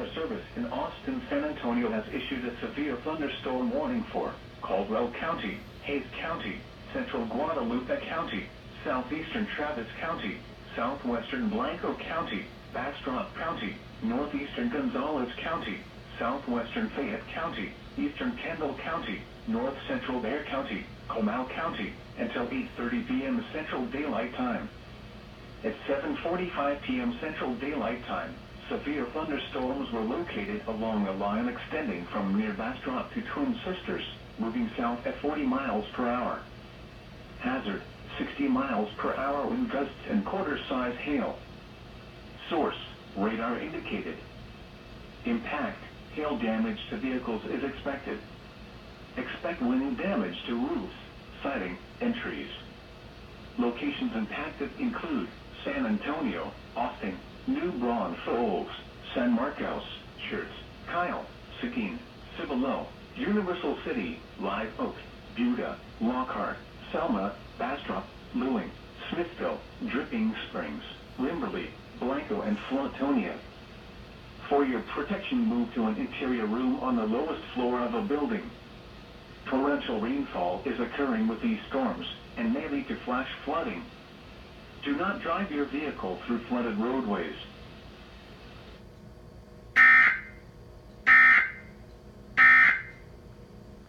Weather Service in Austin, San Antonio has issued a severe thunderstorm warning for Caldwell County, Hayes County, Central Guadalupe County, Southeastern Travis County, Southwestern Blanco County, Bastrop County, Northeastern Gonzales County, Southwestern Fayette County, Eastern Kendall County, North Central Bexar County, Comal County, until 8:30 p.m. Central Daylight Time. At 7:45 p.m. Central Daylight Time, severe thunderstorms were located along a line extending from near Bastrop to Twin Sisters, moving south at 40 miles per hour. Hazard, 60 miles per hour wind gusts and quarter-size hail. Source, radar indicated. Impact, hail damage to vehicles is expected. Expect wind damage to roofs, siding, and trees. Locations impacted include San Antonio, Austin, New Braunfels, San Marcos, Schertz, Kyle, Seguin, Cibolo, Universal City, Live Oak, Buda, Lockhart, Selma, Bastrop, Lewing, Smithville, Dripping Springs, Limberley, Blanco, and Flatonia. For your protection, move to an interior room on the lowest floor of a building. Torrential rainfall is occurring with these storms and may lead to flash flooding. Do not drive your vehicle through flooded roadways.